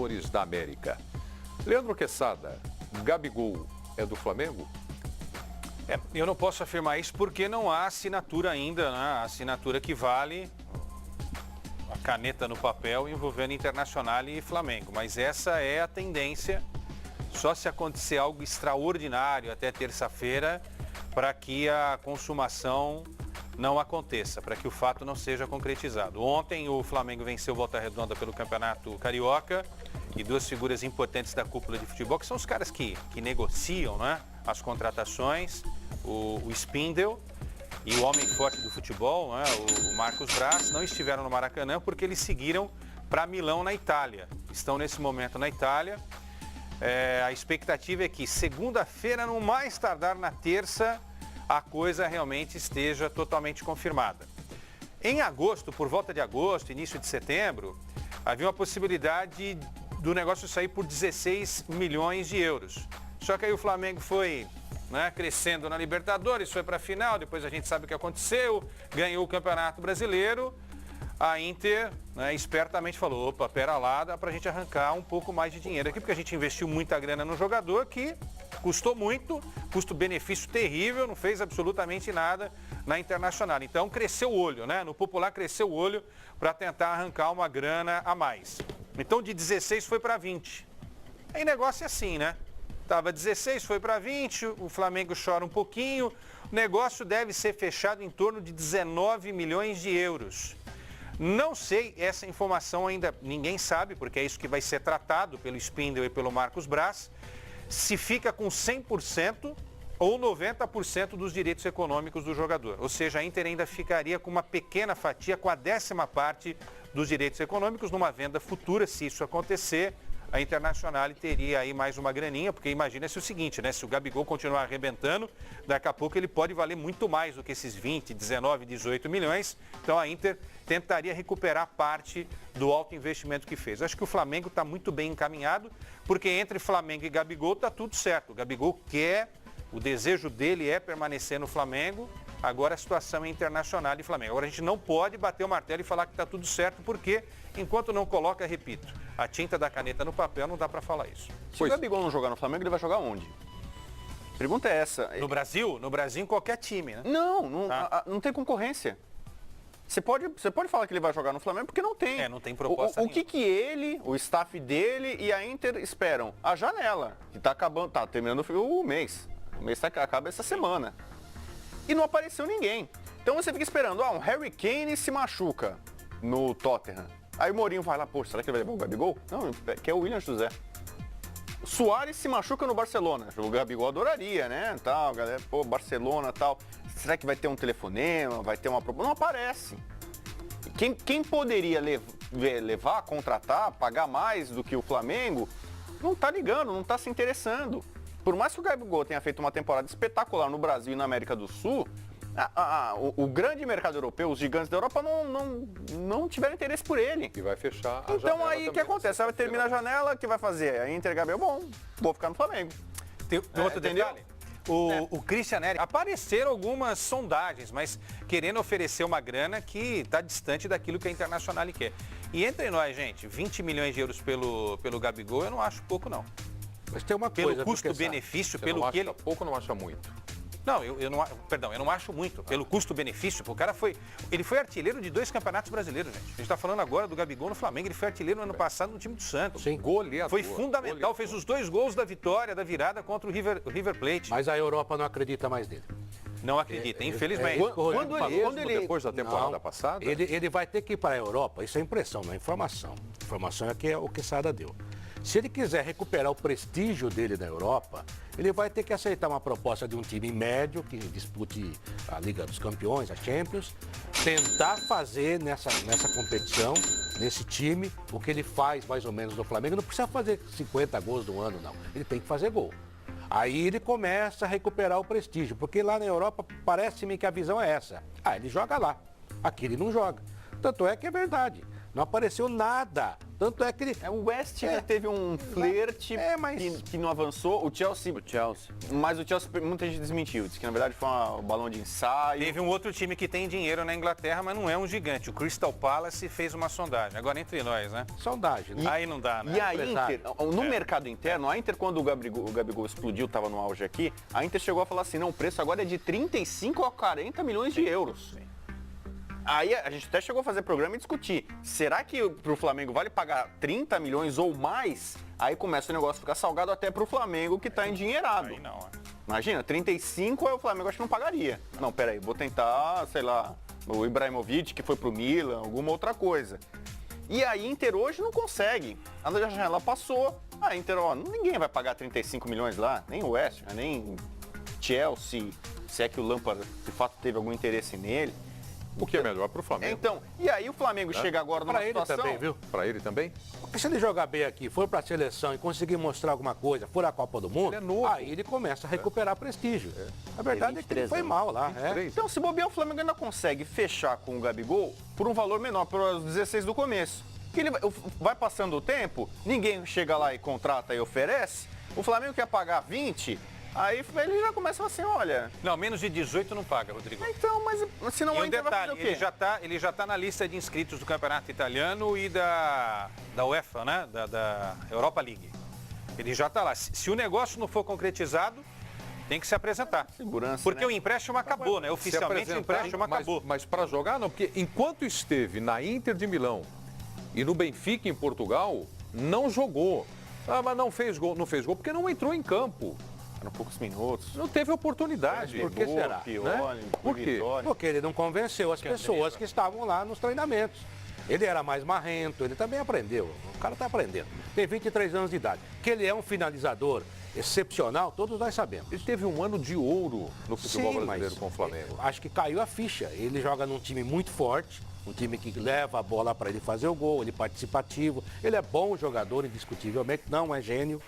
Libertadores da América. Leandro Quesada, Gabigol é do Flamengo? Eu não posso afirmar isso porque não há assinatura ainda, né? A assinatura que vale a caneta no papel envolvendo Internacional e Flamengo. Mas essa é a tendência, só se acontecer algo extraordinário até terça-feira para que a consumação não aconteça, para que o fato não seja concretizado. Ontem o Flamengo venceu Volta Redonda pelo Campeonato Carioca e duas figuras importantes da cúpula de futebol, que são os caras que negociam, né, as contratações, o Spindel e o homem forte do futebol, né, o Marcos Braz, não estiveram no Maracanã porque eles seguiram para Milão, na Itália. Estão nesse momento na Itália. A expectativa é que segunda-feira, no mais tardar na terça, a coisa realmente esteja totalmente confirmada. Em agosto, por volta de agosto, início de setembro, havia uma possibilidade do negócio sair por 16 milhões de euros. Só que aí o Flamengo foi, né, crescendo na Libertadores, foi para a final, depois a gente sabe o que aconteceu, ganhou o Campeonato Brasileiro. A Inter, né, espertamente falou, opa, pera lá, dá para a gente arrancar um pouco mais de dinheiro aqui, porque a gente investiu muita grana no jogador que custou muito, custo-benefício terrível, não fez absolutamente nada na Internacional. Então cresceu o olho, né? No popular cresceu o olho para tentar arrancar uma grana a mais. Então de 16 foi para 20. Aí negócio é assim, né? Tava 16, foi para 20, o Flamengo chora um pouquinho, o negócio deve ser fechado em torno de 19 milhões de euros. Não sei, essa informação ainda ninguém sabe, porque é isso que vai ser tratado pelo Spindel e pelo Marcos Braz, se fica com 100% ou 90% dos direitos econômicos do jogador. Ou seja, a Inter ainda ficaria com uma pequena fatia, com a 10ª parte dos direitos econômicos, numa venda futura, se isso acontecer. A Internacional teria aí mais uma graninha, porque imagina-se o seguinte, né? Se o Gabigol continuar arrebentando, daqui a pouco ele pode valer muito mais do que esses 20, 19, 18 milhões. Então a Inter tentaria recuperar parte do alto investimento que fez. Acho que o Flamengo está muito bem encaminhado, porque entre Flamengo e Gabigol está tudo certo. O Gabigol quer, o desejo dele é permanecer no Flamengo. Agora a situação é Internacional e Flamengo. Agora a gente não pode bater o martelo e falar que está tudo certo, porque enquanto não coloca, repito, a tinta da caneta no papel, não dá para falar isso. Se o Gabigol não jogar no Flamengo, ele vai jogar onde? A pergunta é essa. No Brasil? No Brasil, em qualquer time, né? Não tem concorrência. Você pode falar que ele vai jogar no Flamengo porque não tem. Não tem proposta O que ele, o staff dele e a Inter esperam? A janela, que tá acabando, tá terminando o mês. O mês acaba essa semana. E não apareceu ninguém. Então você fica esperando, um Harry Kane se machuca no Tottenham. Aí o Mourinho vai lá, poxa, será que ele vai levar o Gabigol? Não, que é o William José. Suárez se machuca no Barcelona. O Gabigol adoraria, né? Tal, galera, Barcelona, tal. Será que vai ter um telefonema? Vai ter uma proposta? Não aparece. Quem poderia levar, contratar, pagar mais do que o Flamengo, não tá ligando, não tá se interessando. Por mais que o Gabigol tenha feito uma temporada espetacular no Brasil e na América do Sul, o grande mercado europeu, os gigantes da Europa não tiveram interesse por ele. E vai fechar a Então janela aí o que acontece? Vai terminar a janela, o que vai fazer? A Inter, Gabriel, vou ficar no Flamengo. Tem outro detalhe? O Christian Eriksen, apareceram algumas sondagens, mas querendo oferecer uma grana que está distante daquilo que a Internacional quer. E entre nós, gente, 20 milhões de euros pelo Gabigol, eu não acho pouco, não. Mas tem uma coisa... Pelo custo-benefício, pelo que ele... pouco não acha muito? Não, eu não acho muito. Pelo custo-benefício, o cara ele foi artilheiro de 2 campeonatos brasileiros, gente. A gente está falando agora do Gabigol no Flamengo, ele foi artilheiro no ano passado no time do Santos. Sim. Goleador. Foi fundamental, fez os 2 gols da vitória, da virada contra o River Plate. Mas a Europa não acredita mais nele. Não acredita, infelizmente. Quando ele depois da temporada passada? Ele vai ter que ir para a Europa, isso é impressão, não é informação. Informação é o que Sada deu. Se ele quiser recuperar o prestígio dele na Europa, ele vai ter que aceitar uma proposta de um time médio, que dispute a Liga dos Campeões, a Champions, tentar fazer nessa competição, nesse time, o que ele faz mais ou menos no Flamengo. Não precisa fazer 50 gols no ano, não. Ele tem que fazer gol. Aí ele começa a recuperar o prestígio, porque lá na Europa parece-me que a visão é essa. Ele joga lá, aqui ele não joga. Tanto é que é verdade. Não apareceu nada. Tanto é que ele... O West já teve um flerte que não avançou. O Chelsea. Mas o Chelsea, muita gente desmentiu. Disse que na verdade foi um balão de ensaio. Teve um outro time que tem dinheiro na Inglaterra, mas não é um gigante. O Crystal Palace fez uma sondagem. Agora entre nós, né? Sondagem, né? Aí não dá, né? E a Inter, no mercado interno, a Inter, quando o Gabigol explodiu, estava no auge aqui, a Inter chegou a falar assim, não, o preço agora é de 35 a 40 milhões de euros. Sim. Aí a gente até chegou a fazer programa e discutir, será que pro Flamengo vale pagar 30 milhões ou mais? Aí começa o negócio a ficar salgado até pro Flamengo que tá endinheirado. Aí não, Imagina, 35 aí o Flamengo acho que não pagaria. Não, peraí, vou tentar, sei lá, o Ibrahimovic que foi pro Milan, alguma outra coisa. E a Inter hoje não consegue. A janela passou, a Inter, ninguém vai pagar 35 milhões lá, nem o West, nem Chelsea, se é que o Lampard de fato teve algum interesse nele. O que é melhor para o Flamengo. Então, e aí o Flamengo chega agora numa situação... Para ele também, viu? Para ele também? Porque se ele jogar bem aqui, for para a seleção e conseguir mostrar alguma coisa, for à Copa do Mundo, Ele é novo. aí ele começa a recuperar prestígio. A verdade é que ele foi mal lá. Então, se bobear, o Flamengo ainda consegue fechar com o Gabigol por um valor menor, pelos 16 do começo. Que ele vai passando o tempo, ninguém chega lá e contrata e oferece, o Flamengo quer pagar 20... Aí ele já começa assim, olha... Não, menos de 18 não paga, Rodrigo. Então, mas se não E um entra, vai fazer detalhe, o quê? ele já tá na lista de inscritos do Campeonato Italiano e da UEFA, né? Da Europa League. Ele já tá lá. Se o negócio não for concretizado, tem que se apresentar. Segurança, Porque né? o empréstimo acabou, né? Oficialmente o empréstimo acabou. Mas para jogar não, porque enquanto esteve na Inter de Milão e no Benfica em Portugal, não jogou. Ah, mas não fez gol porque não entrou em campo. Eram poucos minutos. Não teve oportunidade. Por que será? Pioli, Por quê? Vitória. Porque ele não convenceu as pessoas que estavam lá nos treinamentos. Ele era mais marrento, ele também aprendeu. O cara está aprendendo. Tem 23 anos de idade. Que ele é um finalizador excepcional, todos nós sabemos. Ele teve um ano de ouro no futebol brasileiro com o Flamengo. Acho que caiu a ficha. Ele joga num time muito forte, um time que leva a bola para ele fazer o gol, ele é participativo, ele é bom jogador, indiscutivelmente, não é gênio.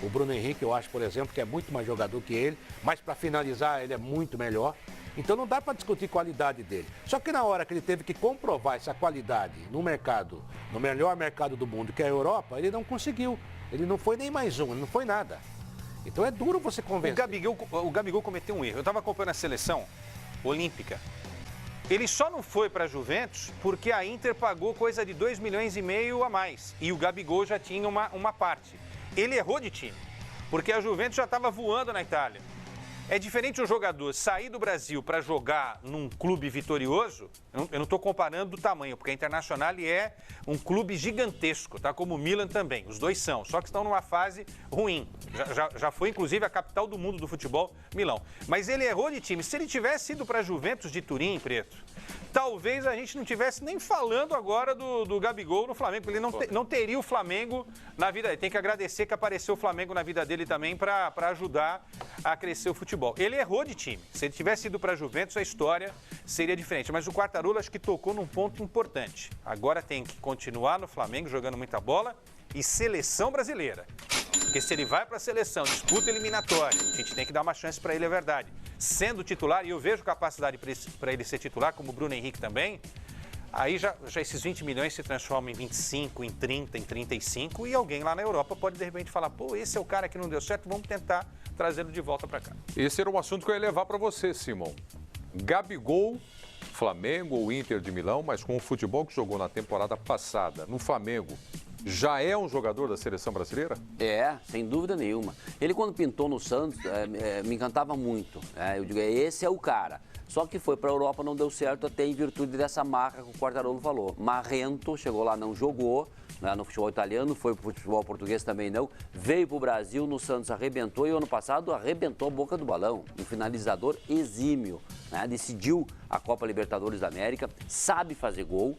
O Bruno Henrique, eu acho, por exemplo, que é muito mais jogador que ele, mas para finalizar ele é muito melhor. Então não dá para discutir qualidade dele. Só que na hora que ele teve que comprovar essa qualidade no mercado, no melhor mercado do mundo, que é a Europa, ele não conseguiu. Ele não foi nem mais um, ele não foi nada. Então é duro você convencer. O Gabigol cometeu um erro. Eu estava acompanhando a seleção olímpica. Ele só não foi para a Juventus porque a Inter pagou coisa de 2,5 milhões a mais. E o Gabigol já tinha uma parte. Ele errou de time, porque a Juventus já estava voando na Itália. É diferente um jogador sair do Brasil para jogar num clube vitorioso. Eu não estou comparando do tamanho, porque a Internacional é um clube gigantesco, tá? Como o Milan também. Os dois são, só que estão numa fase ruim. Já foi, inclusive, a capital do mundo do futebol, Milão. Mas ele errou de time. Se ele tivesse ido para a Juventus de Turim, Preto, talvez a gente não tivesse nem falando agora do Gabigol no Flamengo. Ele não teria o Flamengo na vida dele. Tem que agradecer que apareceu o Flamengo na vida dele também para ajudar a crescer o futebol. Ele errou de time. Se ele tivesse ido para a Juventus, a história seria diferente. Mas o Quartarolo acho que tocou num ponto importante. Agora tem que continuar no Flamengo jogando muita bola e seleção brasileira. Porque se ele vai para a seleção, disputa eliminatória, a gente tem que dar uma chance para ele, é verdade. Sendo titular, e eu vejo capacidade para ele ser titular, como o Bruno Henrique também, aí já esses 20 milhões se transformam em 25, em 30, em 35, e alguém lá na Europa pode de repente falar, pô, esse é o cara que não deu certo, vamos tentar trazê-lo de volta para cá. Esse era um assunto que eu ia levar para você, Simon. Gabigol, Flamengo ou Inter de Milão, mas com o futebol que jogou na temporada passada no Flamengo, já é um jogador da seleção brasileira? É, sem dúvida nenhuma. Ele quando pintou no Santos, me encantava muito. Eu digo, esse é o cara. Só que foi para a Europa, não deu certo, até em virtude dessa marca que o Quartarolo falou. Marrento, chegou lá, não jogou, né, no futebol italiano, foi para o futebol português também não. Veio para o Brasil, no Santos arrebentou e ano passado arrebentou a boca do balão. Um finalizador exímio, né, decidiu a Copa Libertadores da América, sabe fazer gol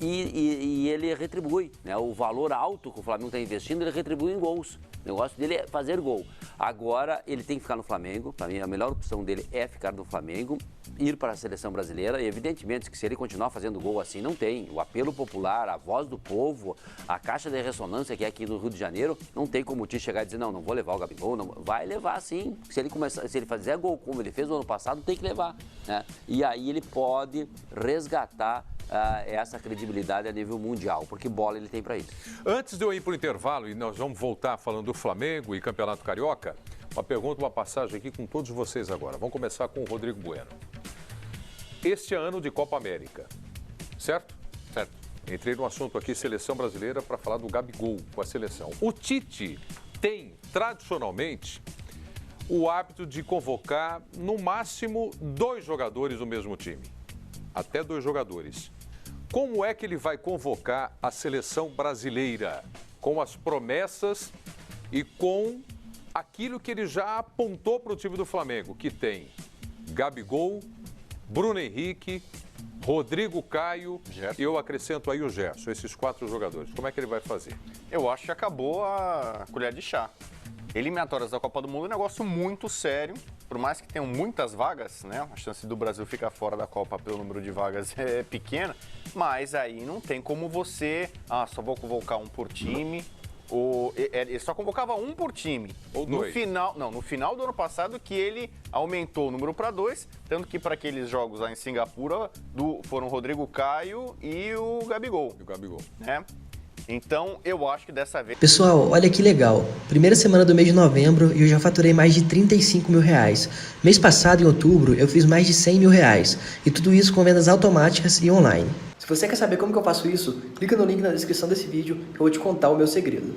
e ele retribui, né, o valor alto que o Flamengo está investindo, ele retribui em gols. O negócio dele é fazer gol. Agora ele tem que ficar no Flamengo. Para mim, a melhor opção dele é ficar no Flamengo, ir para a seleção brasileira. E evidentemente que se ele continuar fazendo gol assim, não tem. O apelo popular, a voz do povo, a caixa de ressonância que é aqui no Rio de Janeiro, não tem como o Tite chegar e dizer, não vou levar o Gabigol. Não. Vai levar sim. Se ele fizer gol como ele fez no ano passado, tem que levar, né? E aí ele pode resgatar essa credibilidade a nível mundial, porque bola ele tem para isso. Antes de eu ir para o intervalo, e nós vamos voltar falando do Flamengo e Campeonato Carioca, uma pergunta, uma passagem aqui com todos vocês agora. Vamos começar com o Rodrigo Bueno. Este ano de Copa América, certo? Certo. Entrei no assunto aqui, seleção brasileira, para falar do Gabigol com a seleção. O Tite tem, tradicionalmente, o hábito de convocar, no máximo, 2 jogadores do mesmo time. Até 2 jogadores. Como é que ele vai convocar a seleção brasileira? Com as promessas e com aquilo que ele já apontou para o time do Flamengo, que tem Gabigol, Bruno Henrique, Rodrigo Caio, Gerson. eu acrescento aí o Gerson, esses 4 jogadores. Como é que ele vai fazer? Eu acho que acabou a colher de chá. Eliminatórias da Copa do Mundo é um negócio muito sério. Por mais que tenham muitas vagas, né? A chance do Brasil ficar fora da Copa pelo número de vagas é pequena. Mas aí não tem como você... só vou convocar um por time. Ele só convocava um por time. Ou 2. No final do ano passado que ele aumentou o número para 2, tanto que para aqueles jogos lá em Singapura foram o Rodrigo Caio e o Gabigol. Né? Então, eu acho que dessa vez... Pessoal, olha que legal. Primeira semana do mês de novembro e eu já faturei mais de 35 mil reais. Mês passado, em outubro, eu fiz mais de 100 mil reais. E tudo isso com vendas automáticas e online. Se você quer saber como que eu faço isso, clica no link na descrição desse vídeo que eu vou te contar o meu segredo.